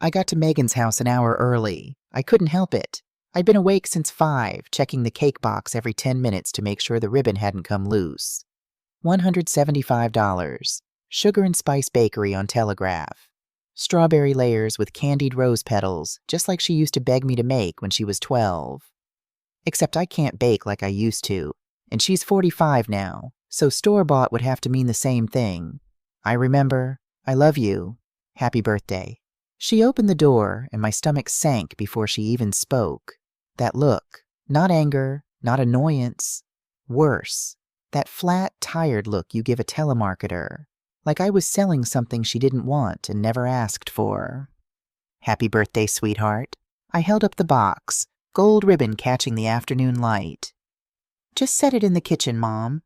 I got to Megan's house an hour early. I couldn't help it. I'd been awake since 5, checking the cake box every 10 minutes to make sure the ribbon hadn't come loose. $175. Sugar and Spice Bakery on Telegraph. Strawberry layers with candied rose petals, just like she used to beg me to make when she was 12. Except I can't bake like I used to, and she's 45 now, so store-bought would have to mean the same thing. I remember, I love you, happy birthday. She opened the door, and my stomach sank before she even spoke. That look, not anger, not annoyance, worse, that flat, tired look you give a telemarketer, like I was selling something she didn't want and never asked for. Happy birthday, sweetheart. I held up the box, gold ribbon catching the afternoon light. Just set it in the kitchen, Mom.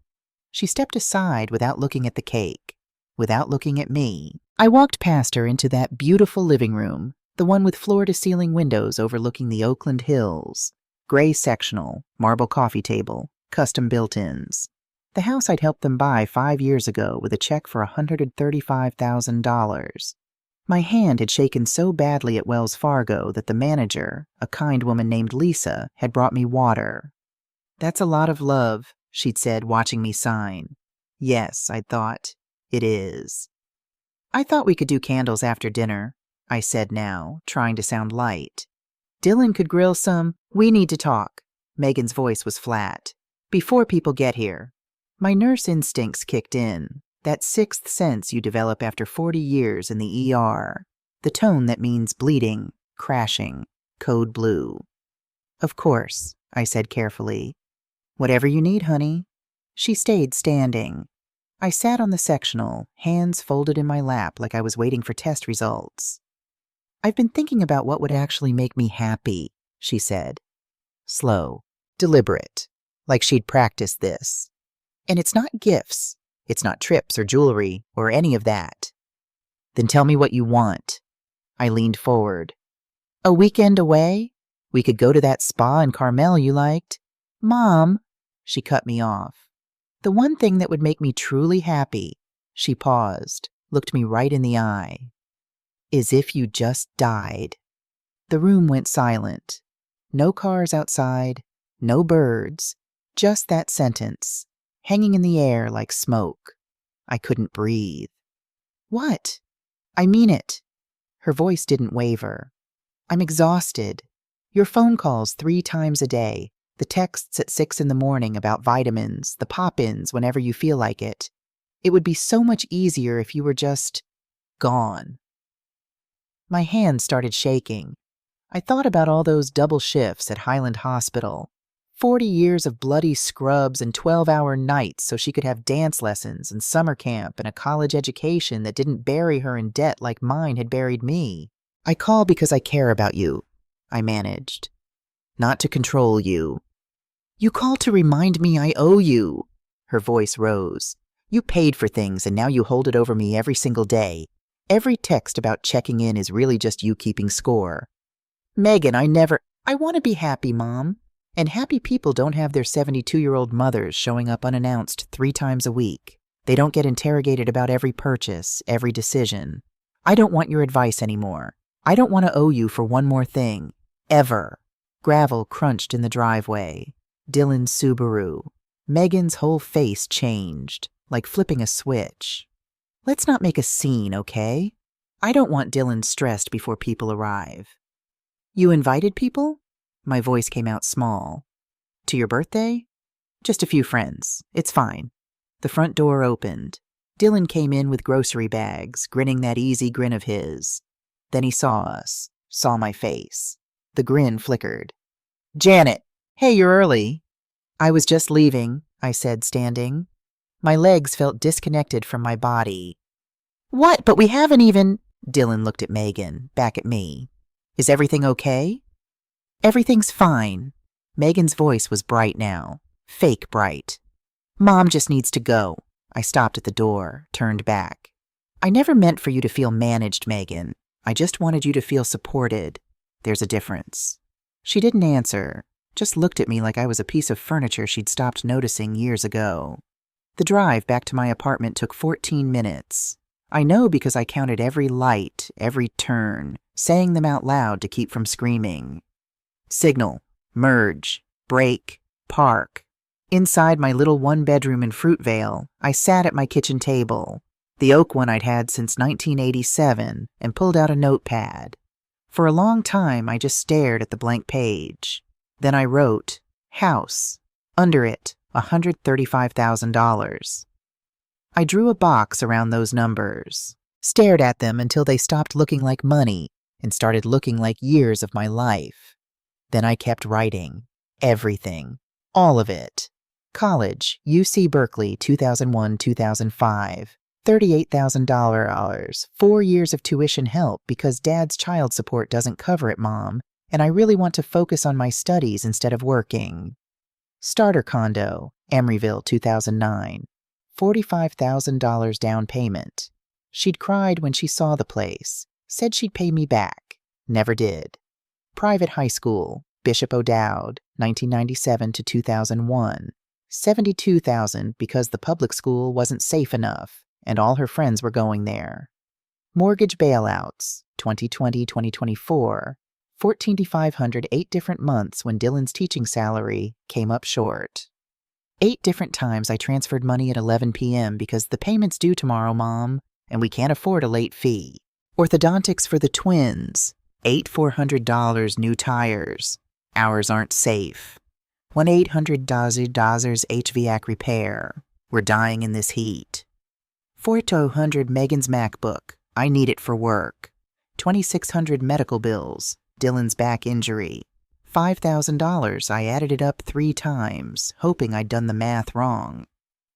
She stepped aside without looking at the cake, without looking at me. I walked past her into that beautiful living room, the one with floor-to-ceiling windows overlooking the Oakland Hills. Gray sectional, marble coffee table, custom built-ins. The house I'd helped them buy 5 years ago with a check for $135,000. My hand had shaken so badly at Wells Fargo that the manager, a kind woman named Lisa, had brought me water. That's a lot of love, she'd said, watching me sign. Yes, I'd thought, it is. I thought we could do candles after dinner, I said now, trying to sound light. Dylan could grill some. We need to talk. Megan's voice was flat. Before people get here. My nurse instincts kicked in, that sixth sense you develop after 40 years in the ER, the tone that means bleeding, crashing, code blue. Of course, I said carefully. Whatever you need, honey. She stayed standing. I sat on the sectional, hands folded in my lap like I was waiting for test results. I've been thinking about what would actually make me happy, she said. Slow, deliberate, like she'd practiced this. And it's not gifts. It's not trips or jewelry or any of that. Then tell me what you want. I leaned forward. A weekend away? We could go to that spa in Carmel you liked. Mom, she cut me off. The one thing that would make me truly happy, she paused, looked me right in the eye, is if you just died. The room went silent. No cars outside, no birds, just that sentence, hanging in the air like smoke. I couldn't breathe. What? I mean it. Her voice didn't waver. I'm exhausted. Your phone calls 3 times a day. The texts at 6 in the morning about vitamins, the pop-ins whenever you feel like it. It would be so much easier if you were just gone. My hand started shaking. I thought about all those double shifts at Highland Hospital. 40 years of bloody scrubs and 12-hour nights so she could have dance lessons and summer camp and a college education that didn't bury her in debt like mine had buried me. I call because I care about you, I managed. Not to control you. You call to remind me I owe you. Her voice rose. You paid for things and now you hold it over me every single day. Every text about checking in is really just you keeping score. Megan, I want to be happy, Mom. And happy people don't have their 72-year-old mothers showing up unannounced 3 times a week. They don't get interrogated about every purchase, every decision. I don't want your advice anymore. I don't want to owe you for one more thing. Ever. Gravel crunched in the driveway. Dylan's Subaru. Megan's whole face changed, like flipping a switch. Let's not make a scene, okay? I don't want Dylan stressed before people arrive. You invited people? My voice came out small. To your birthday? Just a few friends. It's fine. The front door opened. Dylan came in with grocery bags, grinning that easy grin of his. Then he saw us, saw my face. The grin flickered. Janet! Hey, you're early. I was just leaving, I said, standing. My legs felt disconnected from my body. What? But we haven't even... Dylan looked at Megan, back at me. Is everything okay? Everything's fine. Megan's voice was bright now. Fake bright. Mom just needs to go. I stopped at the door, turned back. I never meant for you to feel managed, Megan. I just wanted you to feel supported. There's a difference. She didn't answer, just looked at me like I was a piece of furniture she'd stopped noticing years ago. The drive back to my apartment took 14 minutes. I know because I counted every light, every turn, saying them out loud to keep from screaming. Signal, merge, brake, park. Inside my little one-bedroom in Fruitvale, I sat at my kitchen table, the oak one I'd had since 1987, and pulled out a notepad. For a long time, I just stared at the blank page. Then I wrote, house. Under it, $135,000. I drew a box around those numbers, stared at them until they stopped looking like money and started looking like years of my life. Then I kept writing. Everything. All of it. College, UC Berkeley, 2001-2005. $38,000. 4 years of tuition help because Dad's child support doesn't cover it, Mom, and I really want to focus on my studies instead of working. Starter condo, Emeryville, 2009. $45,000 down payment. She'd cried when she saw the place, said she'd pay me back. Never did. Private high school, Bishop O'Dowd, 1997-2001. $72,000 because the public school wasn't safe enough, and all her friends were going there. Mortgage bailouts, 2020-2024. $14,500 8 different months when Dylan's teaching salary came up short. 8 different times I transferred money at 11 p.m. because the payment's due tomorrow, Mom, and we can't afford a late fee. Orthodontics for the twins. $8,400 new tires. Ours aren't safe. 1-800-Dazers HVAC repair. We're dying in this heat. 4,200 Megan's MacBook. I need it for work. 2,600 medical bills. Dylan's back injury. $5,000. I added it up 3 times, hoping I'd done the math wrong.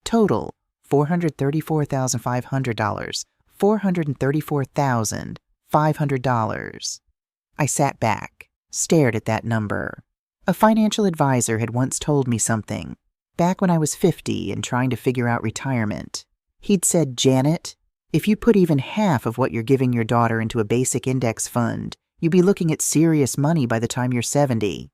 Total, $434,500. $434,500. I sat back, stared at that number. A financial advisor had once told me something, back when I was 50 and trying to figure out retirement. He'd said, Janet, if you put even half of what you're giving your daughter into a basic index fund, you'd be looking at serious money by the time you're 70.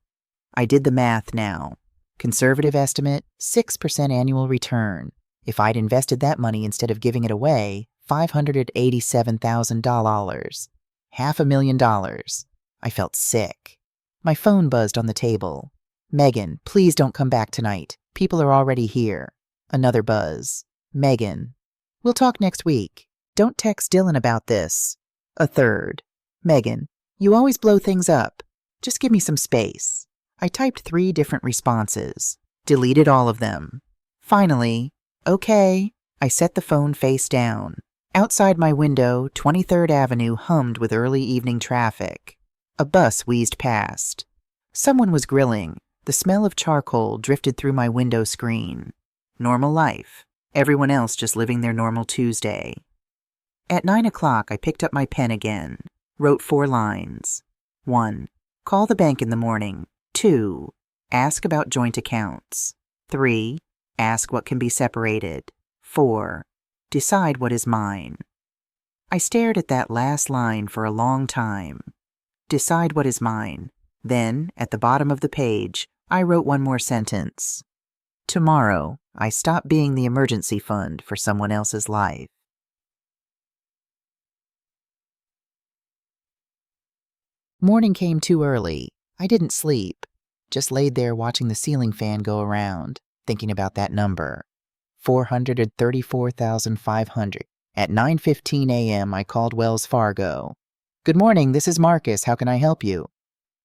I did the math now. Conservative estimate, 6% annual return. If I'd invested that money instead of giving it away, $587,000. $500,000. I felt sick. My phone buzzed on the table. Megan, please don't come back tonight. People are already here. Another buzz. Megan. We'll talk next week. Don't text Dylan about this. A third. Megan, you always blow things up. Just give me some space. I typed 3 different responses. Deleted all of them. Finally, okay. I set the phone face down. Outside my window, 23rd Avenue hummed with early evening traffic. A bus wheezed past. Someone was grilling. The smell of charcoal drifted through my window screen. Normal life. Everyone else just living their normal Tuesday. At 9 o'clock, I picked up my pen again. Wrote 4 lines. 1. Call the bank in the morning. 2. Ask about joint accounts. 3. Ask what can be separated. 4. Decide what is mine. I stared at that last line for a long time. Decide what is mine. Then, at the bottom of the page, I wrote one more sentence. Tomorrow, I stop being the emergency fund for someone else's life. Morning came too early. I didn't sleep. Just laid there watching the ceiling fan go around, thinking about that number. $434,500. At 9:15 a.m., I called Wells Fargo. Good morning, this is Marcus. How can I help you?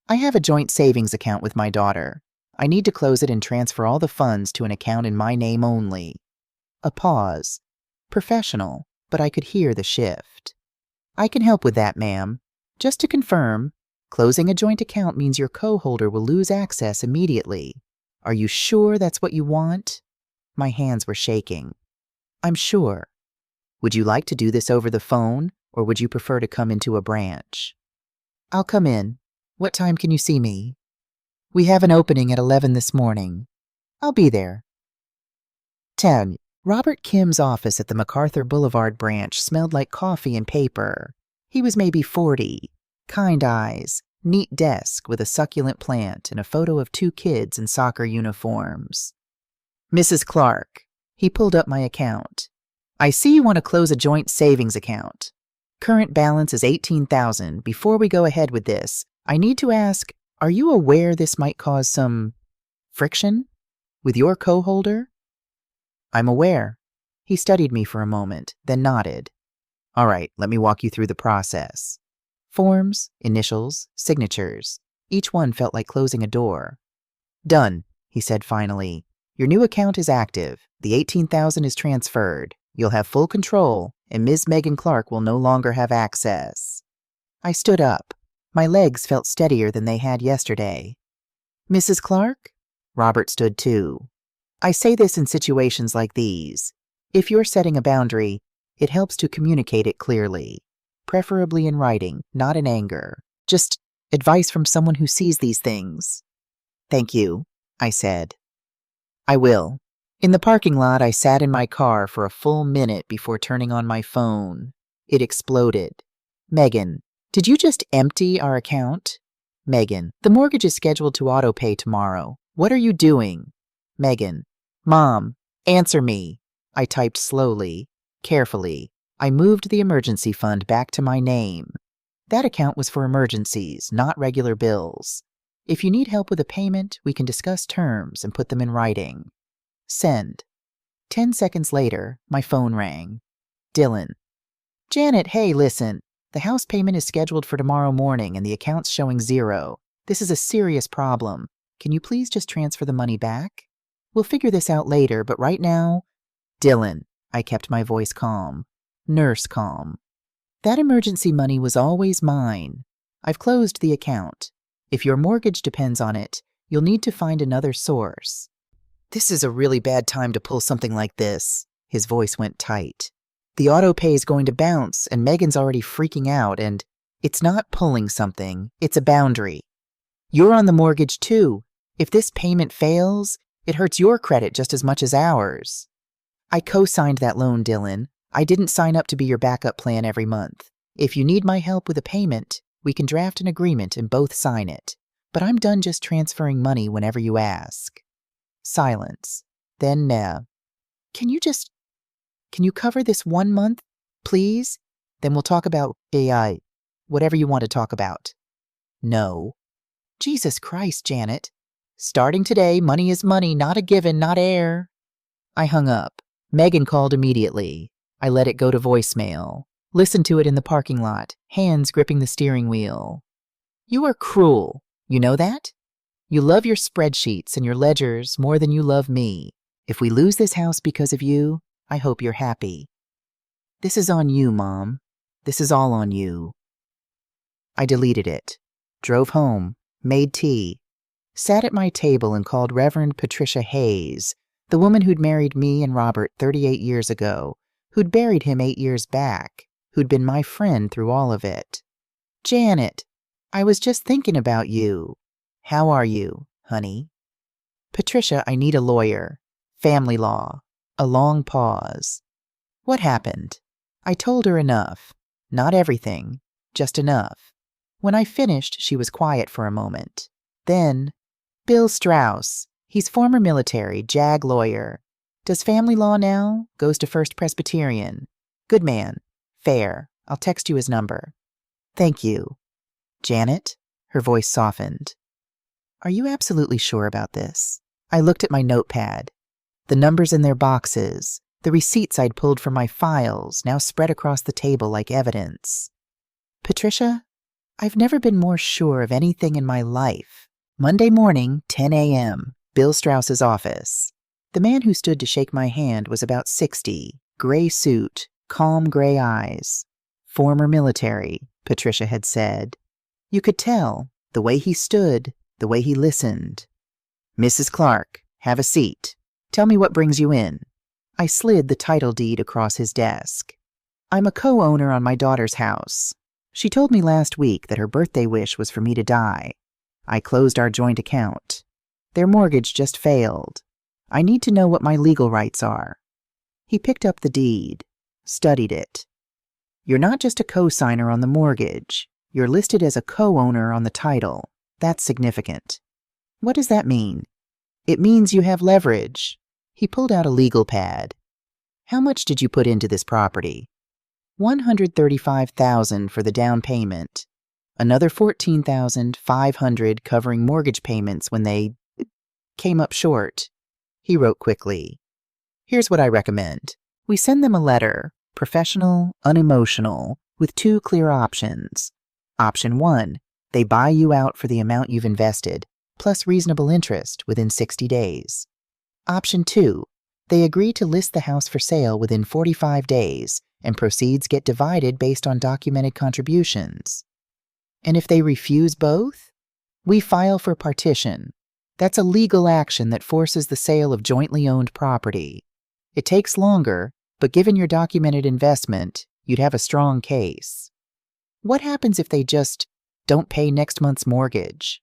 I have a joint savings account with my daughter. I need to close it and transfer all the funds to an account in my name only. A pause. Professional, but I could hear the shift. I can help with that, ma'am. Just to confirm, closing a joint account means your co-holder will lose access immediately. Are you sure that's what you want? My hands were shaking. I'm sure. Would you like to do this over the phone, or would you prefer to come into a branch? I'll come in. What time can you see me? We have an opening at 11 this morning. I'll be there. 10. Robert Kim's office at the MacArthur Boulevard branch smelled like coffee and paper. He was maybe 40. Kind eyes, neat desk with a succulent plant and a photo of 2 kids in soccer uniforms. Mrs. Clark. He pulled up my account. I see you want to close a joint savings account. Current balance is $18,000. Before we go ahead with this, I need to ask, are you aware this might cause some friction with your co-holder? I'm aware. He studied me for a moment, then nodded. All right, let me walk you through the process. Forms, initials, signatures. Each one felt like closing a door. Done, he said finally. Your new account is active. The $18,000 is transferred. You'll have full control, and Ms. Megan Clark will no longer have access. I stood up. My legs felt steadier than they had yesterday. Mrs. Clark? Robert stood too. I say this in situations like these. If you're setting a boundary, it helps to communicate it clearly, preferably in writing, not in anger. Just advice from someone who sees these things. Thank you, I said. I will. In the parking lot, I sat in my car for a full minute before turning on my phone. It exploded. Megan, did you just empty our account? Megan, the mortgage is scheduled to autopay tomorrow. What are you doing? Megan, Mom, answer me. I typed slowly, carefully. I moved the emergency fund back to my name. That account was for emergencies, not regular bills. If you need help with a payment, we can discuss terms and put them in writing. Send. 10 seconds later, my phone rang. Dylan. Janet, hey, listen. The house payment is scheduled for tomorrow morning and the account's showing 0. This is a serious problem. Can you please just transfer the money back? We'll figure this out later, but right now... Dylan. I kept my voice calm. Nurse calm. That emergency money was always mine. I've closed the account. If your mortgage depends on it, you'll need to find another source. This is a really bad time to pull something like this. His voice went tight. The auto pay is going to bounce, and Megan's already freaking out, and it's not pulling something, it's a boundary. You're on the mortgage too. If this payment fails, it hurts your credit just as much as ours. I co-signed that loan, Dylan. I didn't sign up to be your backup plan every month. If you need my help with a payment, we can draft an agreement and both sign it. But I'm done just transferring money whenever you ask. Silence. Then Nev. Can you cover this 1 month, please? Then we'll talk about AI, whatever you want to talk about. No. Jesus Christ, Janet. Starting today, money is money, not a given, not air. I hung up. Megan called immediately. I let it go to voicemail. Listened to it in the parking lot, hands gripping the steering wheel. You are cruel. You know that? You love your spreadsheets and your ledgers more than you love me. If we lose this house because of you, I hope you're happy. This is on you, Mom. This is all on you. I deleted it. Drove home, made tea, sat at my table and called Reverend Patricia Hayes, the woman who'd married me and Robert 38 years ago, who'd buried him 8 years back, who'd been my friend through all of it. Janet, I was just thinking about you. How are you, honey? Patricia, I need a lawyer. Family law. A long pause. What happened? I told her enough. Not everything, just enough. When I finished, she was quiet for a moment. Then, Bill Strauss. He's former military, JAG lawyer. Does family law now? Goes to First Presbyterian. Good man. Fair. I'll text you his number. Thank you. Janet? Her voice softened. Are you absolutely sure about this? I looked at my notepad. The numbers in their boxes, the receipts I'd pulled from my files, now spread across the table like evidence. Patricia, I've never been more sure of anything in my life. Monday morning, 10 a.m., Bill Strauss's office. The man who stood to shake my hand was about 60, gray suit, calm gray eyes. Former military, Patricia had said. You could tell, the way he stood, the way he listened. Mrs. Clark, have a seat. Tell me what brings you in. I slid the title deed across his desk. I'm a co-owner on my daughter's house. She told me last week that her birthday wish was for me to die. I closed our joint account. Their mortgage just failed. I need to know what my legal rights are. He picked up the deed, studied it. You're not just a co-signer on the mortgage. You're listed as a co-owner on the title. That's significant. What does that mean? It means you have leverage. He pulled out a legal pad. How much did you put into this property? $135,000 for the down payment. Another $14,500 covering mortgage payments when they came up short. He wrote quickly. Here's what I recommend. We send them a letter, professional, unemotional, with 2 clear options. Option 1, they buy you out for the amount you've invested, plus reasonable interest within 60 days. Option 2, they agree to list the house for sale within 45 days, and proceeds get divided based on documented contributions. And if they refuse both, we file for partition. That's a legal action that forces the sale of jointly owned property. It takes longer, but given your documented investment, you'd have a strong case. What happens if they just don't pay next month's mortgage?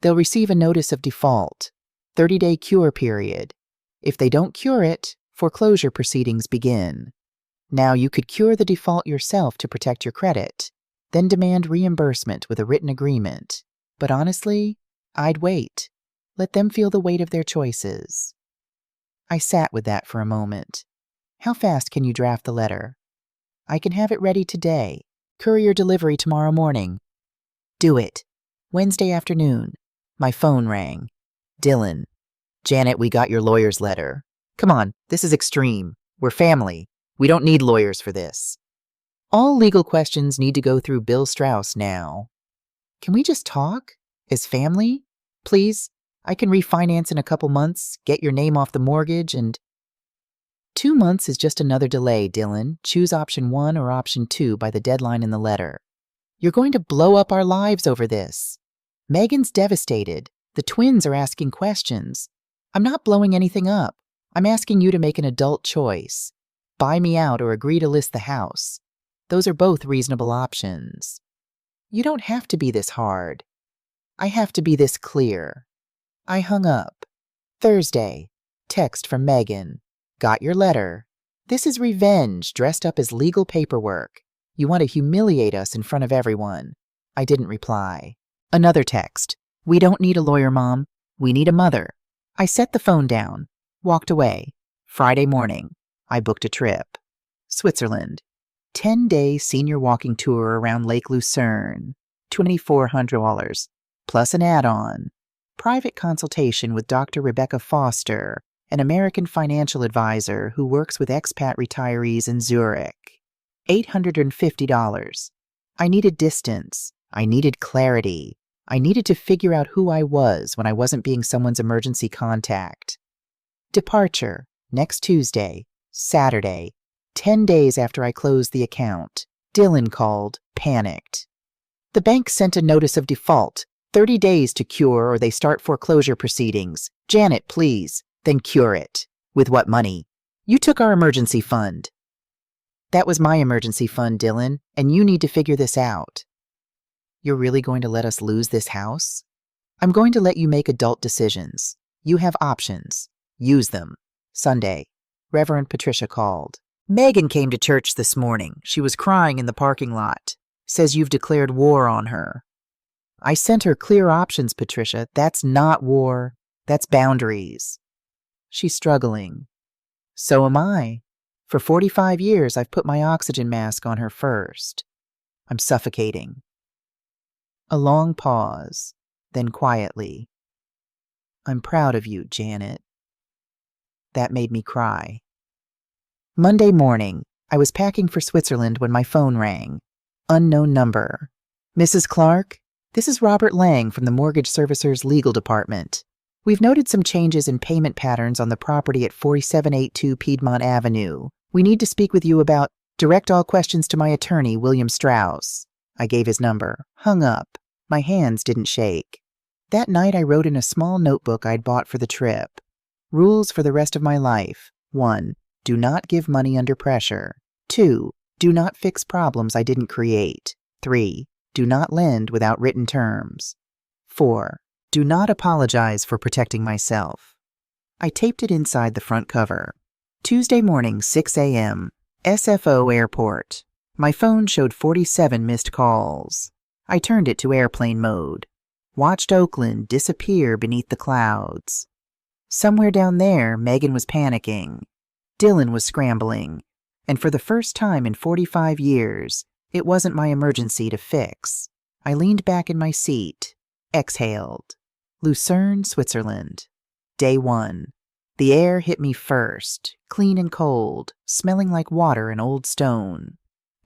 They'll receive a notice of default, 30-day cure period. If they don't cure it, foreclosure proceedings begin. Now, you could cure the default yourself to protect your credit, then demand reimbursement with a written agreement. But honestly, I'd wait. Let them feel the weight of their choices. I sat with that for a moment. How fast can you draft the letter? I can have it ready today. Courier delivery tomorrow morning. Do it. Wednesday afternoon. My phone rang. Dylan. Janet, we got your lawyer's letter. Come on, this is extreme. We're family. We don't need lawyers for this. All legal questions need to go through Bill Strauss now. Can we just talk? As family? Please? I can refinance in a couple months, get your name off the mortgage, and... 2 months is just another delay, Dylan. Choose option 1 or option 2 by the deadline in the letter. You're going to blow up our lives over this. Megan's devastated. The twins are asking questions. I'm not blowing anything up. I'm asking you to make an adult choice. Buy me out or agree to list the house. Those are both reasonable options. You don't have to be this hard. I have to be this clear. I hung up. Thursday. Text from Megan. Got your letter. This is revenge dressed up as legal paperwork. You want to humiliate us in front of everyone. I didn't reply. Another text. We don't need a lawyer, Mom. We need a mother. I set the phone down. Walked away. Friday morning. I booked a trip. Switzerland. 10-day senior walking tour around Lake Lucerne. $2,400. Plus an add-on. Private consultation with Dr. Rebecca Foster, an American financial advisor who works with expat retirees in Zurich. $850. I needed distance. I needed clarity. I needed to figure out who I was when I wasn't being someone's emergency contact. Departure. Next Tuesday. Saturday. 10 days after I closed the account. Dylan called, panicked. The bank sent a notice of default. 30 days to cure or they start foreclosure proceedings. Janet, please. Then cure it. With what money? You took our emergency fund. That was my emergency fund, Dylan, and you need to figure this out. You're really going to let us lose this house? I'm going to let you make adult decisions. You have options. Use them. Sunday. Reverend Patricia called. Megan came to church this morning. She was crying in the parking lot. Says you've declared war on her. I sent her clear options, Patricia. That's not war. That's boundaries. She's struggling. So am I. For 45 years, I've put my oxygen mask on her first. I'm suffocating. A long pause, then quietly. I'm proud of you, Janet. That made me cry. Monday morning, I was packing for Switzerland when my phone rang. Unknown number. Mrs. Clark, this is Robert Lang from the Mortgage Servicers Legal Department. We've noted some changes in payment patterns on the property at 4782 Piedmont Avenue. We need to speak with you about. Direct all questions to my attorney, William Strauss. I gave his number. Hung up. My hands didn't shake. That night I wrote in a small notebook I'd bought for the trip. Rules for the rest of my life. 1. Do not give money under pressure. 2. Do not fix problems I didn't create. 3. Do not lend without written terms. 4. Do not apologize for protecting myself. I taped it inside the front cover. Tuesday morning, 6 a.m. SFO Airport. My phone showed 47 missed calls. I turned it to airplane mode. Watched Oakland disappear beneath the clouds. Somewhere down there, Megan was panicking. Dylan was scrambling, and for the first time in 45 years, it wasn't my emergency to fix. I leaned back in my seat, exhaled. Lucerne, Switzerland. Day 1. The air hit me first, clean and cold, smelling like water and old stone.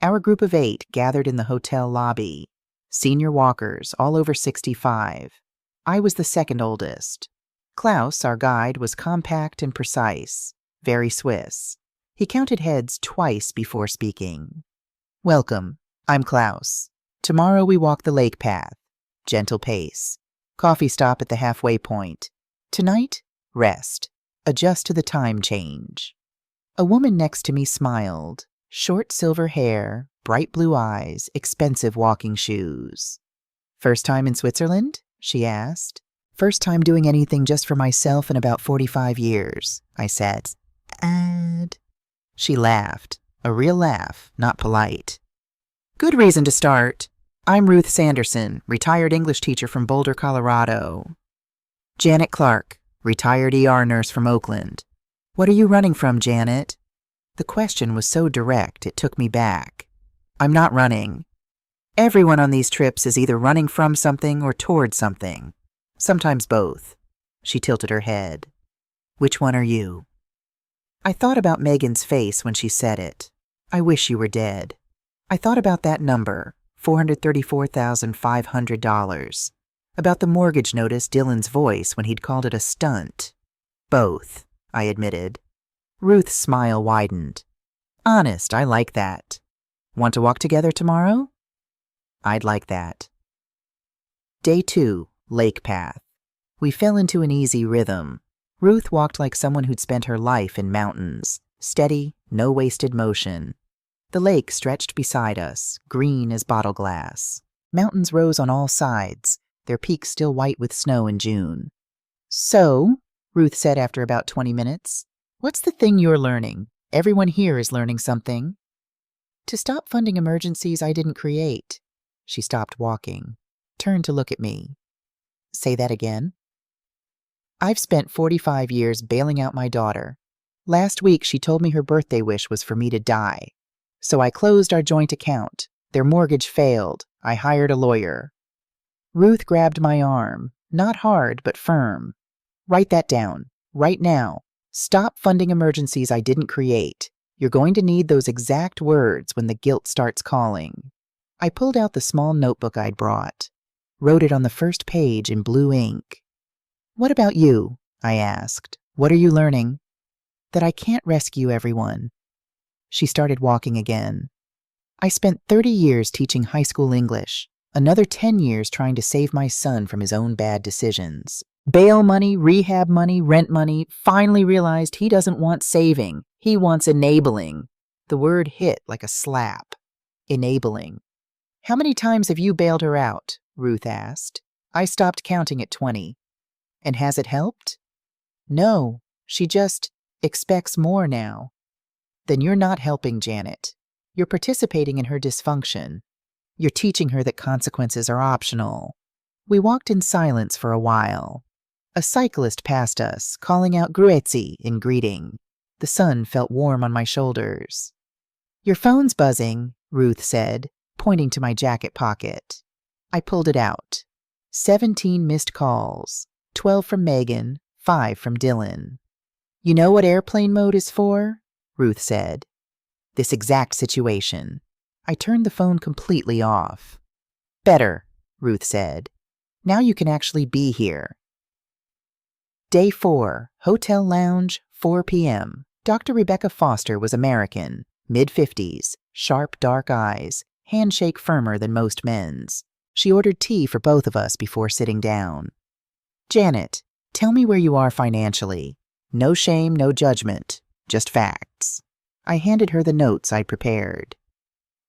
Our group of 8 gathered in the hotel lobby. Senior walkers, all over 65. I was the second oldest. Klaus, our guide, was compact and precise, very Swiss. He counted heads twice before speaking. Welcome, I'm Klaus. Tomorrow we walk the lake path. Gentle pace. Coffee stop at the halfway point. Tonight, rest. Adjust to the time change. A woman next to me smiled. Short silver hair, bright blue eyes, expensive walking shoes. First time in Switzerland? She asked. First time doing anything just for myself in about 45 years, I said. And she laughed. A real laugh, not polite. Good reason to start. I'm Ruth Sanderson, retired English teacher from Boulder, Colorado. Janet Clark, retired ER nurse from Oakland. What are you running from, Janet? The question was so direct it took me back. I'm not running. Everyone on these trips is either running from something or toward something. Sometimes both. She tilted her head. Which one are you? I thought about Megan's face when she said it. I wish you were dead. I thought about that number, $434,500. About the mortgage notice, Dylan's voice when he'd called it a stunt. Both, I admitted. Ruth's smile widened. Honest, I like that. Want to walk together tomorrow? I'd like that. Day 2, lake path. We fell into an easy rhythm. Ruth walked like someone who'd spent her life in mountains. Steady, no wasted motion. The lake stretched beside us, green as bottle glass. Mountains rose on all sides, their peaks still white with snow in June. So, Ruth said after about 20 minutes, what's the thing you're learning? Everyone here is learning something. To stop funding emergencies I didn't create. She stopped walking, turned to look at me. Say that again. I've spent 45 years bailing out my daughter. Last week she told me her birthday wish was for me to die. So I closed our joint account. Their mortgage failed. I hired a lawyer. Ruth grabbed my arm, not hard but firm. Write that down, right now. Stop funding emergencies I didn't create. You're going to need those exact words when the guilt starts calling. I pulled out the small notebook I'd brought. Wrote it on the first page in blue ink. What about you? I asked. What are you learning? That I can't rescue everyone. She started walking again. I spent 30 years teaching high school English, another 10 years trying to save my son from his own bad decisions. Bail money, rehab money, rent money, finally realized he doesn't want saving. He wants enabling. The word hit like a slap. Enabling. How many times have you bailed her out? Ruth asked. I stopped counting at 20. And has it helped? No, she just expects more now. Then you're not helping Janet. You're participating in her dysfunction. You're teaching her that consequences are optional. We walked in silence for a while. A cyclist passed us, calling out Grüezi in greeting. The sun felt warm on my shoulders. Your phone's buzzing, Ruth said, pointing to my jacket pocket. I pulled it out. 17 missed calls, 12 from Megan, 5 from Dylan. You know what airplane mode is for? Ruth said. This exact situation. I turned the phone completely off. Better, Ruth said. Now you can actually be here. Day 4, hotel lounge, 4 p.m. Dr. Rebecca Foster was American, mid-50s, sharp dark eyes, handshake firmer than most men's. She ordered tea for both of us before sitting down. Janet, tell me where you are financially. No shame, no judgment, just facts. I handed her the notes I'd prepared.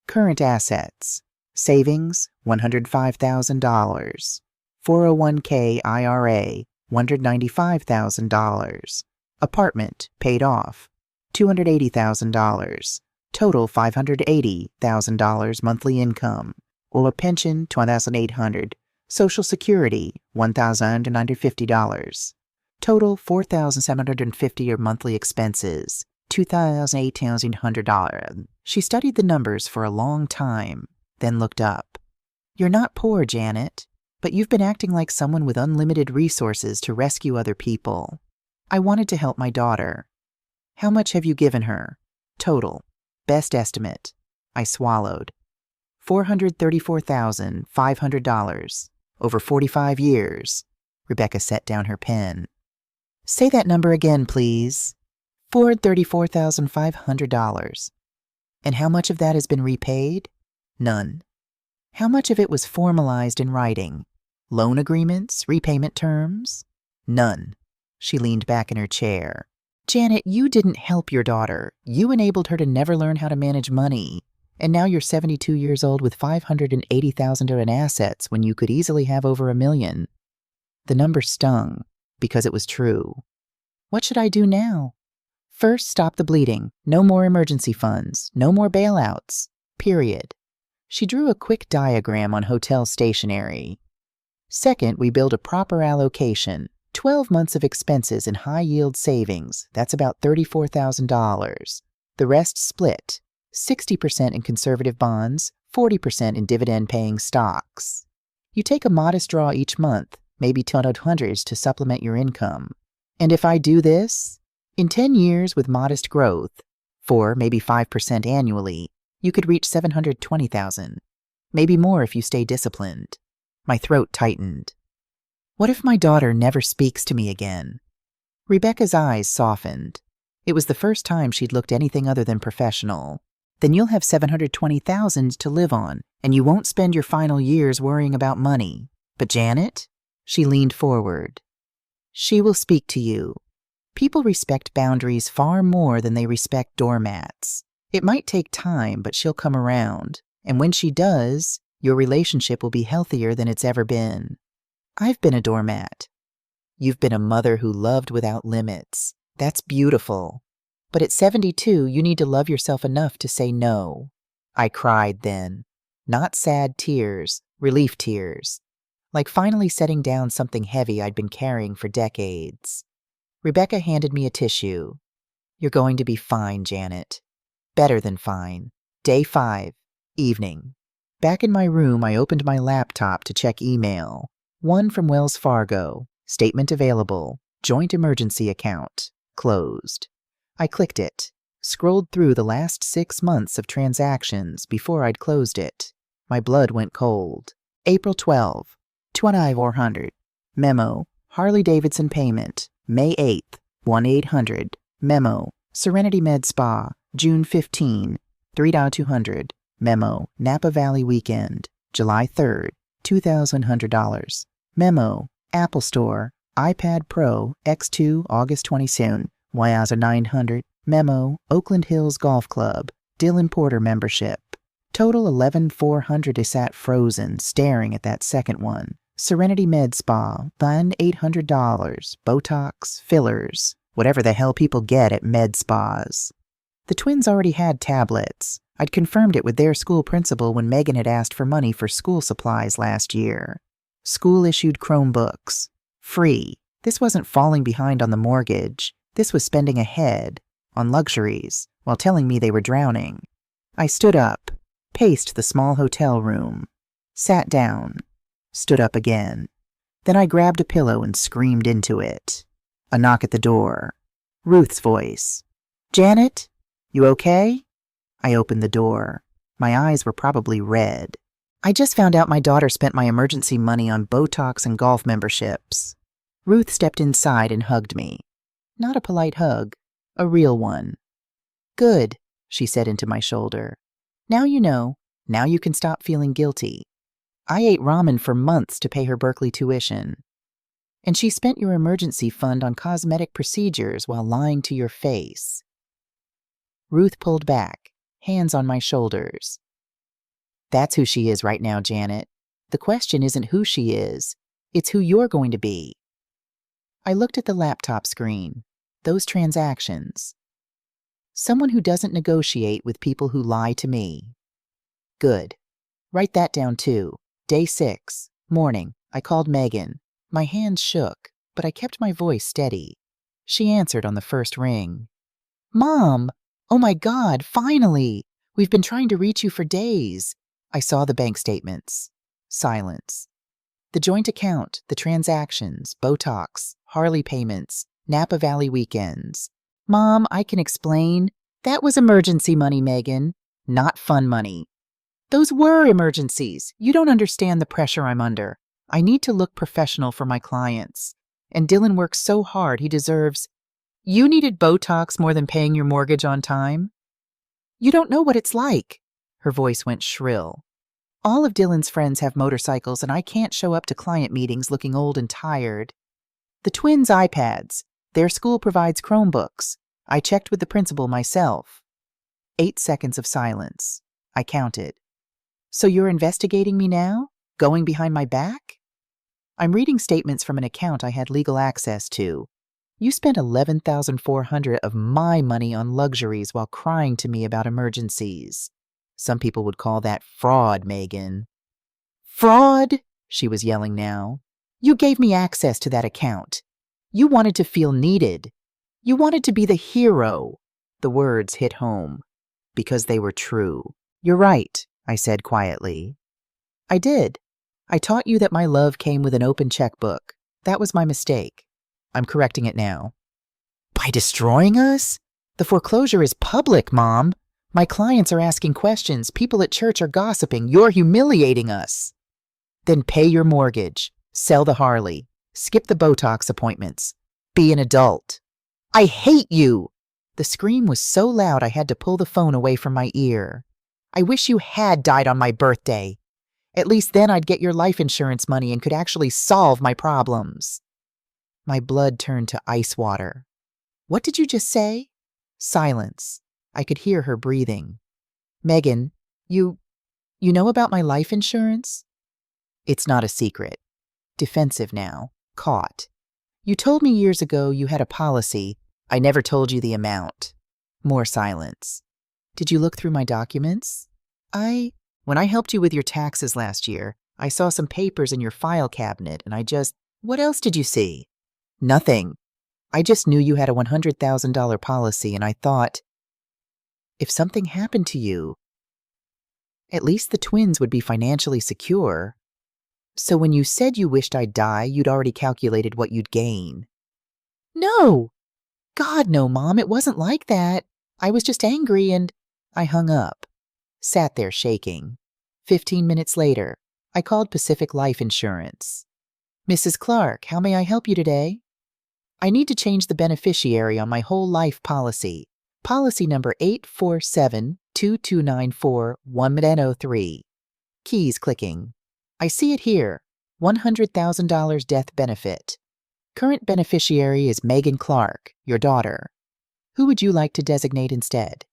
Current assets. Savings, $105,000. 401k IRA, $195,000. Apartment, paid off, $280,000. Total $580,000 monthly income. Or a pension, $2,800. Social Security, $1,950. Total $4,750 monthly expenses, $2,800. She studied the numbers for a long time, then looked up. You're not poor, Janet, but you've been acting like someone with unlimited resources to rescue other people. I wanted to help my daughter. How much have you given her? Total. Best estimate. I swallowed. $434,500. Over 45 years. Rebecca set down her pen. Say that number again, please. $434,500. And how much of that has been repaid? None. How much of it was formalized in writing? Loan agreements? Repayment terms? None. She leaned back in her chair. Janet, you didn't help your daughter. You enabled her to never learn how to manage money. And now you're 72 years old with $580,000 in assets when you could easily have over $1 million. The number stung, because it was true. What should I do now? First, stop the bleeding. No more emergency funds. No more bailouts. Period. She drew a quick diagram on hotel stationery. Second, we build a proper allocation. 12 months of expenses in high-yield savings. That's about $34,000. The rest split. 60% in conservative bonds, 40% in dividend-paying stocks. You take a modest draw each month, maybe $200 to supplement your income. And if I do this, in 10 years with modest growth, 4, maybe 5% annually, you could reach $720,000. Maybe more if you stay disciplined. My throat tightened. What if my daughter never speaks to me again? Rebecca's eyes softened. It was the first time she'd looked anything other than professional. Then you'll have $720,000 to live on, and you won't spend your final years worrying about money. But Janet? She leaned forward. She will speak to you. People respect boundaries far more than they respect doormats. It might take time, but she'll come around. And when she does, your relationship will be healthier than it's ever been. I've been a doormat. You've been a mother who loved without limits. That's beautiful. But at 72, you need to love yourself enough to say no. I cried then. Not sad tears, relief tears. Like finally setting down something heavy I'd been carrying for decades. Rebecca handed me a tissue. You're going to be fine, Janet. Better than fine. Day 5, evening. Back in my room, I opened my laptop to check email. One from Wells Fargo. Statement available. Joint emergency account. Closed. I clicked it, scrolled through the last 6 months of transactions before I'd closed it. My blood went cold. April 12, 2400. Memo, Harley-Davidson payment, May 8th, 1-800. Memo, Serenity Med Spa, June 15, $3,200. Memo, Napa Valley Weekend, July 3rd, $2,100. Memo, Apple Store, iPad Pro, X2, August 22, Wyaza 900. Memo, Oakland Hills Golf Club, Dylan Porter membership. Total 11,400. I sat frozen, staring at that second one. Serenity Med Spa, fund $800. Botox, fillers, whatever the hell people get at med spas. The twins already had tablets. I'd confirmed it with their school principal when Megan had asked for money for school supplies last year. School-issued Chromebooks. Free. This wasn't falling behind on the mortgage. This was spending ahead, on luxuries, while telling me they were drowning. I stood up, paced the small hotel room, sat down, stood up again. Then I grabbed a pillow and screamed into it. A knock at the door. Ruth's voice. Janet? You okay? I opened the door. My eyes were probably red. I just found out my daughter spent my emergency money on Botox and golf memberships. Ruth stepped inside and hugged me. Not a polite hug, a real one. Good, she said into my shoulder. Now you know. Now you can stop feeling guilty. I ate ramen for months to pay her Berkeley tuition. And she spent your emergency fund on cosmetic procedures while lying to your face. Ruth pulled back, hands on my shoulders. That's who she is right now, Janet. The question isn't who she is. It's who you're going to be. I looked at the laptop screen. Those transactions. Someone who doesn't negotiate with people who lie to me. Good. Write that down too. Day 6, morning. I called Megan. My hands shook, but I kept my voice steady. She answered on the first ring. Mom! Oh my God, finally! We've been trying to reach you for days. I saw the bank statements. Silence. The joint account, the transactions, Botox, Harley payments, Napa Valley weekends. Mom, I can explain. That was emergency money, Megan, not fun money. Those were emergencies. You don't understand the pressure I'm under. I need to look professional for my clients. And Dylan works so hard, he deserves. You needed Botox more than paying your mortgage on time? You don't know what it's like. Her voice went shrill. All of Dylan's friends have motorcycles, and I can't show up to client meetings looking old and tired. The twins' iPads. Their school provides Chromebooks. I checked with the principal myself. 8 seconds of silence. I counted. So you're investigating me now? Going behind my back? I'm reading statements from an account I had legal access to. You spent $11,400 of my money on luxuries while crying to me about emergencies. Some people would call that fraud, Megan. Fraud? She was yelling now. You gave me access to that account. You wanted to feel needed. You wanted to be the hero. The words hit home. Because they were true. You're right, I said quietly. I did. I taught you that my love came with an open checkbook. That was my mistake. I'm correcting it now. By destroying us? The foreclosure is public, Mom. My clients are asking questions. People at church are gossiping. You're humiliating us. Then pay your mortgage. Sell the Harley. Skip the Botox appointments. Be an adult. I hate you! The scream was so loud I had to pull the phone away from my ear. I wish you had died on my birthday. At least then I'd get your life insurance money and could actually solve my problems. My blood turned to ice water. What did you just say? Silence. I could hear her breathing. Megan, you know about my life insurance? It's not a secret. Defensive now. Caught. You told me years ago you had a policy. I never told you the amount. More silence. Did you look through my documents? When I helped you with your taxes last year, I saw some papers in your file cabinet and what else did you see? Nothing. I just knew you had a $100,000 policy and I thought, if something happened to you, at least the twins would be financially secure. So when you said you wished I'd die, you'd already calculated what you'd gain. No! God, no, Mom, it wasn't like that. I was just angry and I hung up. Sat there shaking. 15 minutes later, I called Pacific Life Insurance. Mrs. Clark, how may I help you today? I need to change the beneficiary on my whole life policy. Policy number 847-2294-103. Keys clicking. I see it here. $100,000 death benefit. Current beneficiary is Megan Clark, your daughter. Who would you like to designate instead?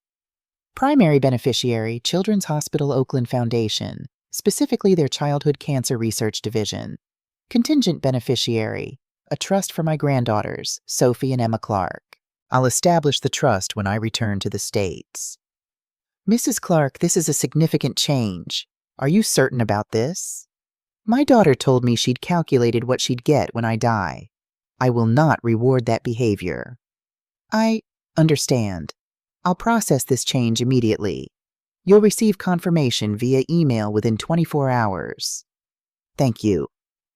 Primary beneficiary, Children's Hospital Oakland Foundation, specifically their Childhood Cancer Research Division. Contingent beneficiary, a trust for my granddaughters, Sophie and Emma Clark. I'll establish the trust when I return to the States. Mrs. Clark, this is a significant change. Are you certain about this? My daughter told me she'd calculated what she'd get when I die. I will not reward that behavior. I understand. I'll process this change immediately. You'll receive confirmation via email within 24 hours. Thank you.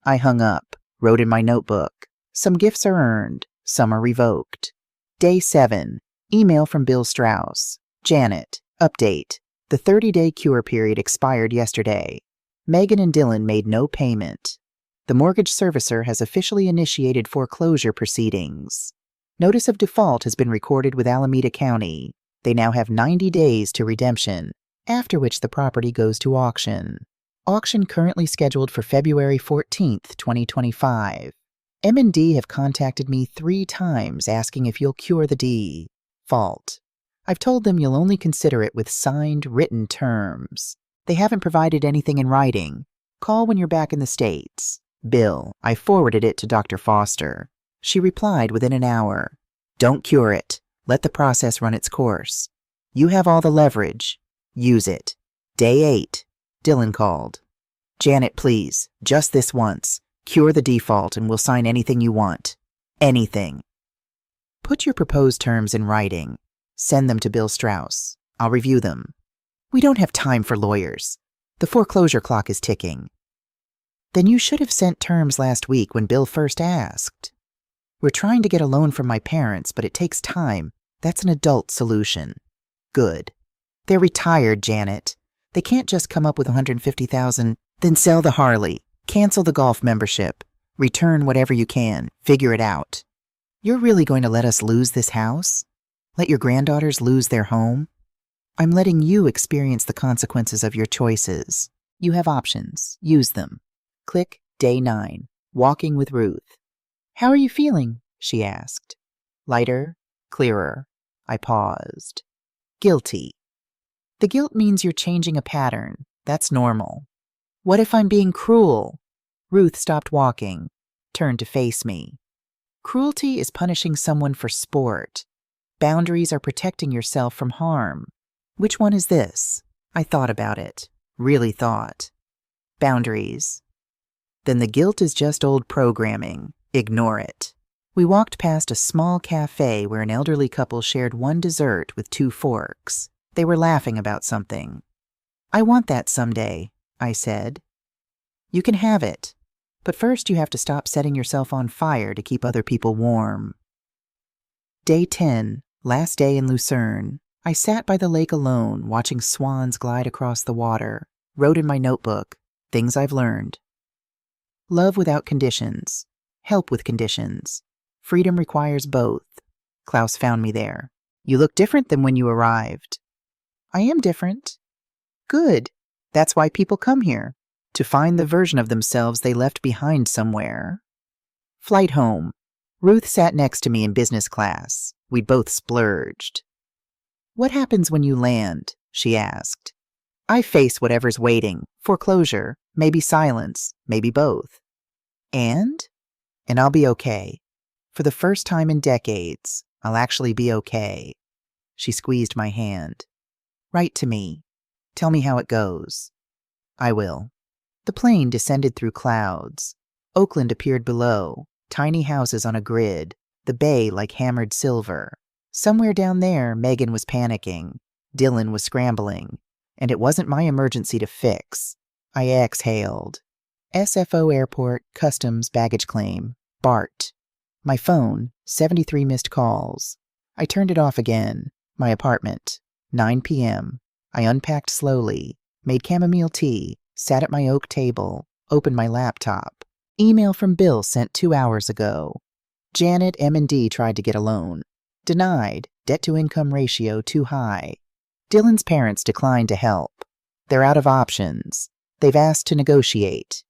I hung up, wrote in my notebook. Some gifts are earned, some are revoked. Day 7. Email from Bill Strauss. Janet. Update. The 30-day cure period expired yesterday. Megan and Dylan made no payment. The mortgage servicer has officially initiated foreclosure proceedings. Notice of default has been recorded with Alameda County. They now have 90 days to redemption, after which the property goes to auction. Auction currently scheduled for February 14th, 2025. M&D have contacted me 3 times asking if you'll cure the default. I've told them you'll only consider it with signed, written terms. They haven't provided anything in writing. Call when you're back in the States. Bill, I forwarded it to Dr. Foster. She replied within an hour. Don't cure it. Let the process run its course. You have all the leverage. Use it. Day 8. Dylan called. Janet, please, just this once. Cure the default and we'll sign anything you want. Anything. Put your proposed terms in writing. Send them to Bill Strauss. I'll review them. We don't have time for lawyers. The foreclosure clock is ticking. Then you should have sent terms last week when Bill first asked. We're trying to get a loan from my parents, but it takes time. That's an adult solution. Good. They're retired, Janet. They can't just come up with $150,000, then sell the Harley, cancel the golf membership, return whatever you can, figure it out. You're really going to let us lose this house? Let your granddaughters lose their home? I'm letting you experience the consequences of your choices. You have options. Use them. Click Day 9. Walking with Ruth. How are you feeling? She asked. Lighter, clearer. I paused. Guilty. The guilt means you're changing a pattern. That's normal. What if I'm being cruel? Ruth stopped walking, turned to face me. Cruelty is punishing someone for sport. Boundaries are protecting yourself from harm. Which one is this? I thought about it. Really thought. Boundaries. Then the guilt is just old programming. Ignore it. We walked past a small cafe where an elderly couple shared one dessert with 2 forks. They were laughing about something. I want that someday, I said. You can have it, but first you have to stop setting yourself on fire to keep other people warm. Day 10, last day in Lucerne. I sat by the lake alone, watching swans glide across the water, wrote in my notebook, things I've learned. Love without conditions. Help with conditions. Freedom requires both. Klaus found me there. You look different than when you arrived. I am different. Good. That's why people come here. To find the version of themselves they left behind somewhere. Flight home. Ruth sat next to me in business class. We'd both splurged. What happens when you land? She asked. I face whatever's waiting. Foreclosure, maybe silence, maybe both. And I'll be okay. For the first time in decades, I'll actually be okay. She squeezed my hand. Write to me. Tell me how it goes. I will. The plane descended through clouds. Oakland appeared below, tiny houses on a grid, the bay like hammered silver. Somewhere down there, Megan was panicking. Dylan was scrambling. And it wasn't my emergency to fix. I exhaled. SFO Airport, Customs, Baggage Claim, BART. My phone, 73 missed calls. I turned it off again. My apartment, 9 p.m. I unpacked slowly, made chamomile tea, sat at my oak table, opened my laptop. Email from Bill sent 2 hours ago. Janet, M&D tried to get a loan. Denied, debt-to-income ratio too high. Dylan's parents declined to help. They're out of options. They've asked to negotiate.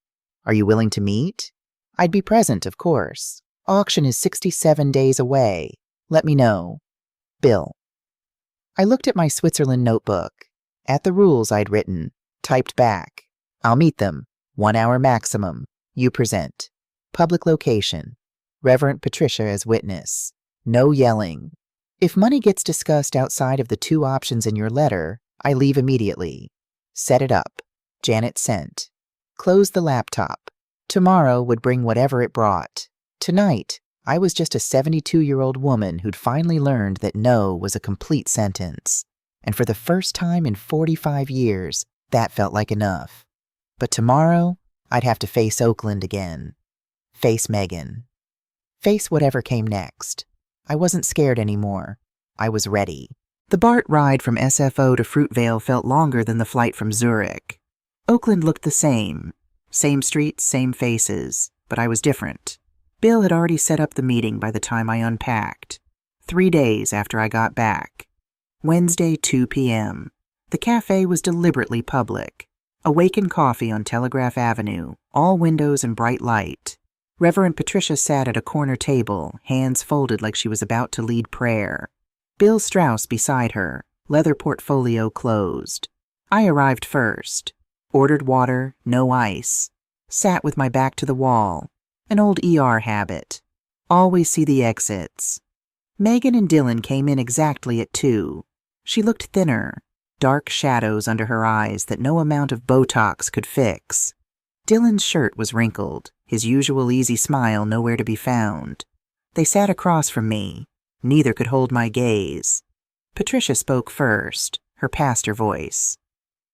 Are you willing to meet? I'd be present, of course. Auction is 67 days away. Let me know. Bill. I looked at my Switzerland notebook. At the rules I'd written. Typed back. I'll meet them. 1 hour maximum. You present. Public location. Reverend Patricia as witness. No yelling. If money gets discussed outside of the 2 options in your letter, I leave immediately. Set it up. Janet sent. Close the laptop. Tomorrow would bring whatever it brought. Tonight, I was just a 72-year-old woman who'd finally learned that no was a complete sentence. And for the first time in 45 years, that felt like enough. But tomorrow, I'd have to face Oakland again. Face Megan. Face whatever came next. I wasn't scared anymore. I was ready. The BART ride from SFO to Fruitvale felt longer than the flight from Zurich. Oakland looked the same. Same streets, same faces, but I was different. Bill had already set up the meeting by the time I unpacked. 3 days after I got back. Wednesday, 2 p.m. The cafe was deliberately public. Awaken Coffee on Telegraph Avenue, all windows and bright light. Reverend Patricia sat at a corner table, hands folded like she was about to lead prayer. Bill Strauss beside her, leather portfolio closed. I arrived first. Ordered water, no ice. Sat with my back to the wall. An old ER habit. Always see the exits. Megan and Dylan came in exactly at 2. She looked thinner. Dark shadows under her eyes that no amount of Botox could fix. Dylan's shirt was wrinkled, his usual easy smile nowhere to be found. They sat across from me. Neither could hold my gaze. Patricia spoke first, her pastor voice.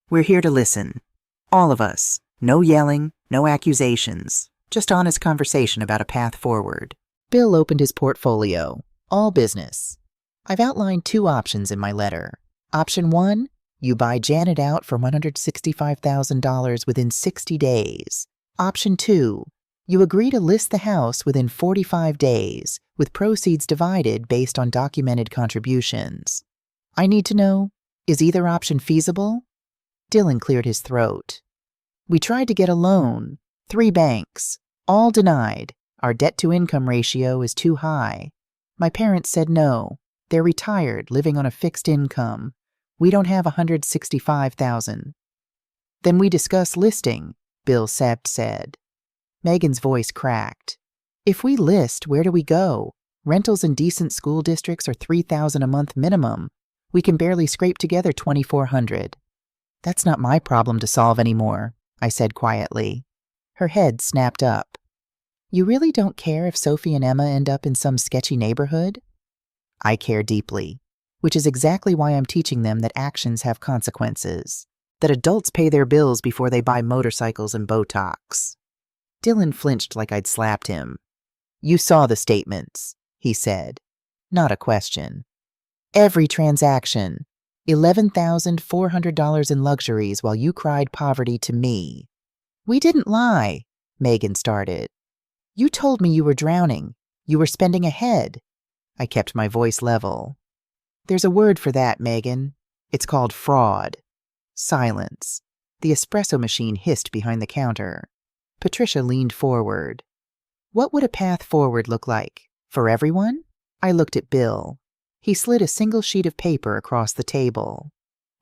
We're here to listen. All of us. No yelling, no accusations. Just honest conversation about a path forward. Bill opened his portfolio. All business. I've outlined 2 options in my letter. Option 1, you buy Janet out for $165,000 within 60 days. Option 2, you agree to list the house within 45 days, with proceeds divided based on documented contributions. I need to know, is either option feasible? Dylan cleared his throat. We tried to get a loan. 3 banks. All denied. Our debt-to-income ratio is too high. My parents said no. They're retired, living on a fixed income. We don't have $165,000. Then we discuss listing, Bill Sept said. Megan's voice cracked. If we list, where do we go? Rentals in decent school districts are $3,000 a month minimum. We can barely scrape together $2,400. That's not my problem to solve anymore, I said quietly. Her head snapped up. You really don't care if Sophie and Emma end up in some sketchy neighborhood? I care deeply, which is exactly why I'm teaching them that actions have consequences, that adults pay their bills before they buy motorcycles and Botox. Dylan flinched like I'd slapped him. You saw the statements, he said. Not a question. Every transaction. $11,400 in luxuries while you cried poverty to me. We didn't lie, Megan started. You told me you were drowning. You were spending ahead. I kept my voice level. There's a word for that, Megan. It's called fraud. Silence. The espresso machine hissed behind the counter. Patricia leaned forward. What would a path forward look like? For everyone? I looked at Bill. He slid a single sheet of paper across the table.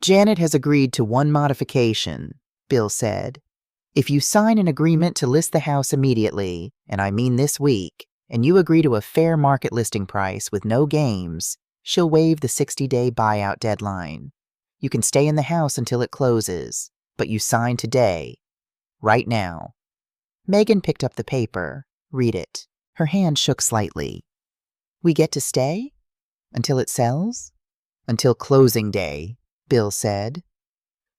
Janet has agreed to one modification, Bill said. If you sign an agreement to list the house immediately, and I mean this week, and you agree to a fair market listing price with no games, she'll waive the 60-day buyout deadline. You can stay in the house until it closes, but you sign today, right now. Megan picked up the paper. Read it. Her hand shook slightly. We get to stay? Until it sells? Until closing day, Bill said.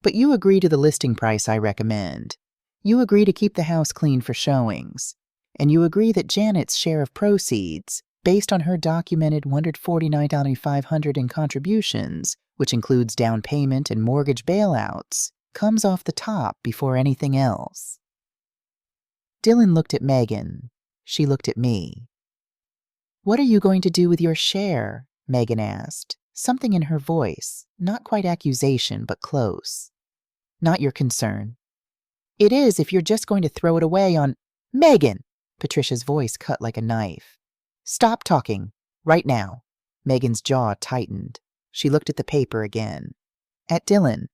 But you agree to the listing price I recommend. You agree to keep the house clean for showings. And you agree that Janet's share of proceeds, based on her documented $149,500 in contributions, which includes down payment and mortgage bailouts, comes off the top before anything else. Dylan looked at Megan. She looked at me. What are you going to do with your share? Megan asked, something in her voice, not quite accusation, but close. Not your concern. It is if you're just going to throw it away on... Megan! Patricia's voice cut like a knife. Stop talking. Right now. Megan's jaw tightened. She looked at the paper again. At Dylan.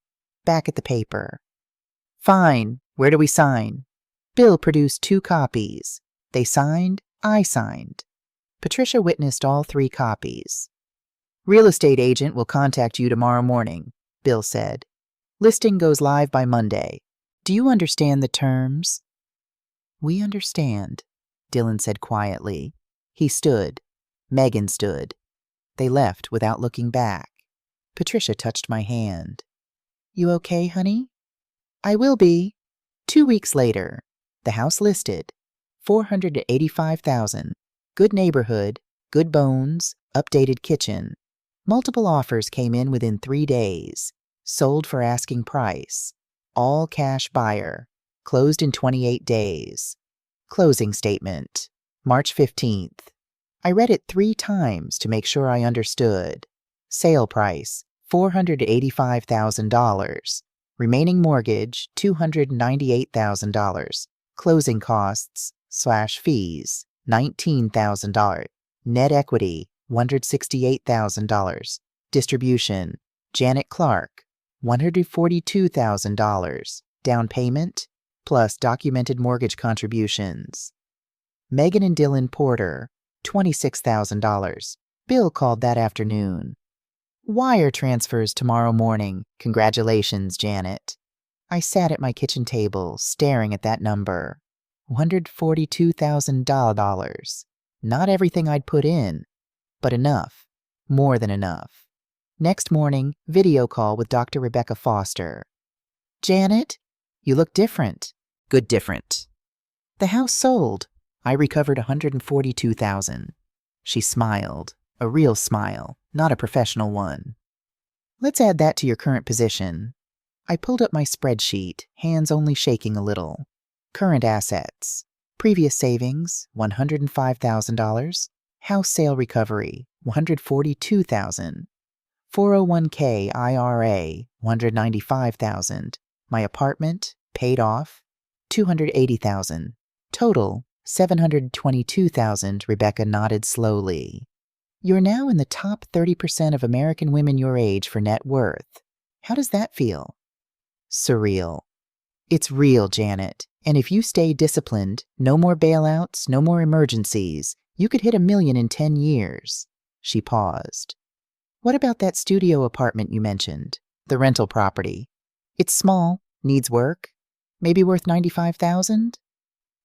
Back at the paper. Fine. Where do we sign? Bill produced 2 copies. They signed. I signed. Patricia witnessed all 3 copies. Real estate agent will contact you tomorrow morning, Bill said. Listing goes live by Monday. Do you understand the terms? We understand, Dylan said quietly. He stood. Megan stood. They left without looking back. Patricia touched my hand. You okay, honey? I will be. 2 weeks later. The house listed. $485,000. Good neighborhood. Good bones. Updated kitchen. Multiple offers came in within 3 days. Sold for asking price. All cash buyer. Closed in 28 days. Closing statement. March 15th. I read it 3 times to make sure I understood. Sale price, $485,000. Remaining mortgage, $298,000. Closing costs / fees, $19,000. Net equity, $168,000. Distribution, Janet Clark, $142,000. Down payment, plus documented mortgage contributions. Megan and Dylan Porter, $26,000. Bill called that afternoon. Wire transfers tomorrow morning. Congratulations, Janet. I sat at my kitchen table, staring at that number. $142,000. Not everything I'd put in, but enough. More than enough. Next morning, video call with Dr. Rebecca Foster. Janet, you look different. Good different. The house sold. I recovered $142,000. She smiled, a real smile, not a professional one. Let's add that to your current position. I pulled up my spreadsheet, hands only shaking a little. Current assets. Previous savings, $105,000. House sale recovery, $142,000. 401k IRA, $195,000. My apartment, paid off, $280,000. Total, $722,000, Rebecca nodded slowly. You're now in the top 30% of American women your age for net worth. How does that feel? Surreal. It's real, Janet. And if you stay disciplined, no more bailouts, no more emergencies, you could hit $1 million in 10 years. She paused. What about that studio apartment you mentioned? The rental property. It's small, needs work. Maybe worth $95,000?